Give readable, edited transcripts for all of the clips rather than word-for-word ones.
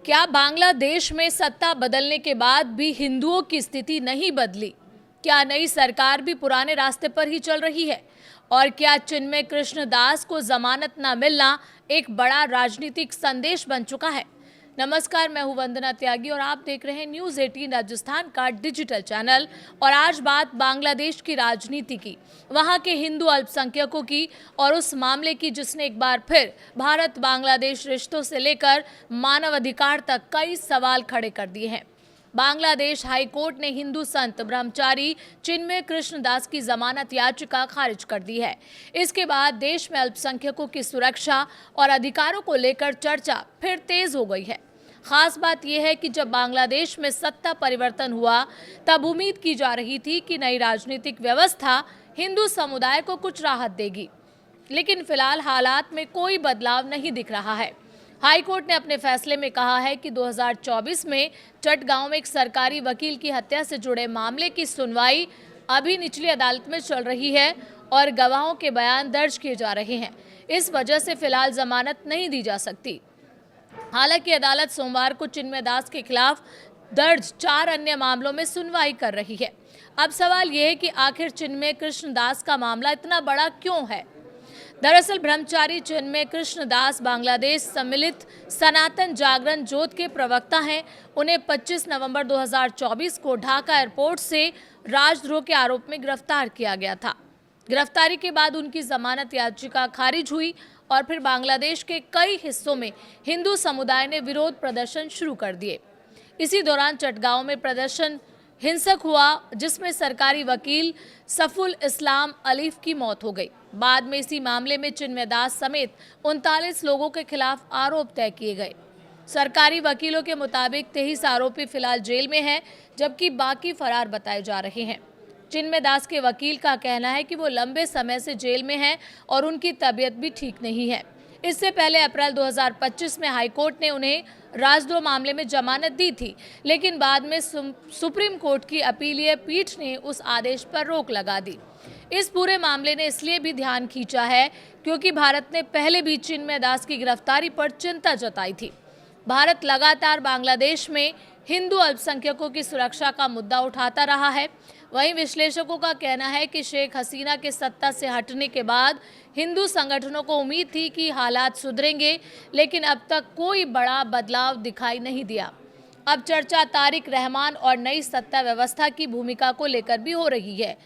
क्या बांग्लादेश में सत्ता बदलने के बाद भी हिंदुओं की स्थिति नहीं बदली? क्या नई सरकार भी पुराने रास्ते पर ही चल रही है? और क्या चिन्मय कृष्ण दास को जमानत न मिलना एक बड़ा राजनीतिक संदेश बन चुका है? नमस्कार, मैं हूं वंदना त्यागी और आप देख रहे हैं न्यूज़ 18 राजस्थान का डिजिटल चैनल। और आज बात बांग्लादेश की राजनीति की, वहां के हिंदू अल्पसंख्यकों की और उस मामले की जिसने एक बार फिर भारत बांग्लादेश रिश्तों से लेकर मानवाधिकार तक कई सवाल खड़े कर दिए हैं। बांग्लादेश हाई कोर्ट ने हिंदू संत ब्रह्मचारी चिन्मय कृष्ण दास की जमानत याचिका खारिज कर दी है। इसके बाद देश में अल्पसंख्यकों की सुरक्षा और अधिकारों को लेकर चर्चा फिर तेज हो गई है। खास बात यह है कि जब बांग्लादेश में सत्ता परिवर्तन हुआ तब उम्मीद की जा रही थी कि नई राजनीतिक व्यवस्था हिंदू समुदाय को कुछ राहत देगी, लेकिन फिलहाल हालात में कोई बदलाव नहीं दिख रहा है। हाईकोर्ट ने अपने फैसले में कहा है कि 2024 में चटगांव में एक सरकारी वकील की हत्या से जुड़े मामले की सुनवाई अभी निचली अदालत में चल रही है और गवाहों के बयान दर्ज किए जा रहे हैं। इस वजह से फिलहाल जमानत नहीं दी जा सकती। हालांकि अदालत सोमवार को चिन्मय दास के खिलाफ दर्ज 4 अन्य मामलों में सुनवाई कर रही है। अब सवाल यह है कि आखिर चिन्मय कृष्ण दास का मामला इतना बड़ा क्यों है? दरअसल ब्रह्मचारी चिन्मय कृष्ण दास बांग्लादेश सम्मिलित सनातन जागरण जोत के प्रवक्ता हैं। उन्हें 25 नवंबर 2024 को ढाका एयरपोर्ट से राजद्रोह के आरोप में गिरफ्तार किया गया था। गिरफ्तारी के बाद उनकी जमानत याचिका खारिज हुई और फिर बांग्लादेश के कई हिस्सों में हिंदू समुदाय ने विरोध प्रदर्शन शुरू कर दिए। इसी दौरान चटगांव में प्रदर्शन हिंसक हुआ, जिसमें सरकारी वकील सफुल इस्लाम अलीफ की मौत हो गई। बाद में इसी मामले में चिन्मय दास समेत 39 लोगों के खिलाफ आरोप तय किए गए। सरकारी वकीलों के मुताबिक 23 आरोपी फिलहाल जेल में हैं, जबकि बाकी फरार बताए जा रहे हैं। चिन्मय दास के वकील का कहना है कि वो लंबे समय से जेल में हैं और उनकी तबीयत भी ठीक नहीं है। इससे पहले अप्रैल 2025 में हाईकोर्ट ने उन्हें राजद्रोह मामले में जमानत दी थी, लेकिन बाद में सुप्रीम कोर्ट की अपीलीय पीठ ने उस आदेश पर रोक लगा दी। इस पूरे मामले ने इसलिए भी ध्यान खींचा है क्योंकि भारत ने पहले भी चिन्मय दास की गिरफ्तारी पर चिंता जताई थी। भारत लगातार बांग्लादेश में हिंदू अल्पसंख्यकों की सुरक्षा का मुद्दा उठाता रहा है। वहीं विश्लेषकों का कहना है कि शेख हसीना के सत्ता से हटने के बाद हिंदू संगठनों को उम्मीद थी कि हालात सुधरेंगे, लेकिन अब तक कोई बड़ा बदलाव दिखाई नहीं दिया। अब चर्चा तारिक रहमान और नई सत्ता व्यवस्था की भूमिका को लेकर भी हो रही है।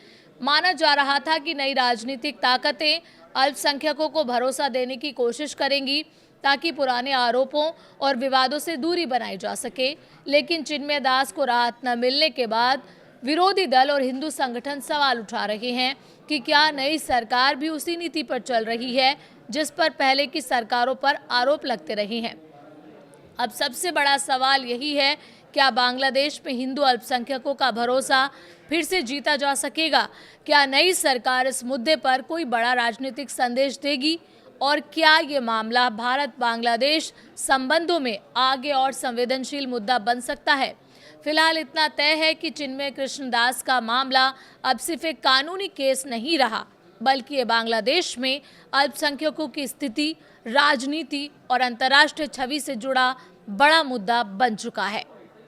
माना जा रहा था कि नई राजनीतिक ताकतें अल्पसंख्यकों को भरोसा देने की कोशिश करेंगी ताकि पुराने आरोपों और विवादों से दूरी बनाई जा सके, लेकिन चिन्मय दास को राहत न मिलने के बाद विरोधी दल और हिंदू संगठन सवाल उठा रहे हैं कि क्या नई सरकार भी उसी नीति पर चल रही है जिस पर पहले की सरकारों पर आरोप लगते रहे हैं। अब सबसे बड़ा सवाल यही है, क्या बांग्लादेश में हिंदू अल्पसंख्यकों का भरोसा फिर से जीता जा सकेगा? क्या नई सरकार इस मुद्दे पर कोई बड़ा राजनीतिक संदेश देगी? और क्या ये मामला भारत बांग्लादेश संबंधों में आगे और संवेदनशील मुद्दा बन सकता है? फिलहाल इतना तय है कि चिन्मय कृष्ण दास का मामला अब सिर्फ एक कानूनी केस नहीं रहा, बल्कि ये बांग्लादेश में अल्पसंख्यकों की स्थिति, राजनीति और अंतर्राष्ट्रीय छवि से जुड़ा बड़ा मुद्दा बन चुका है।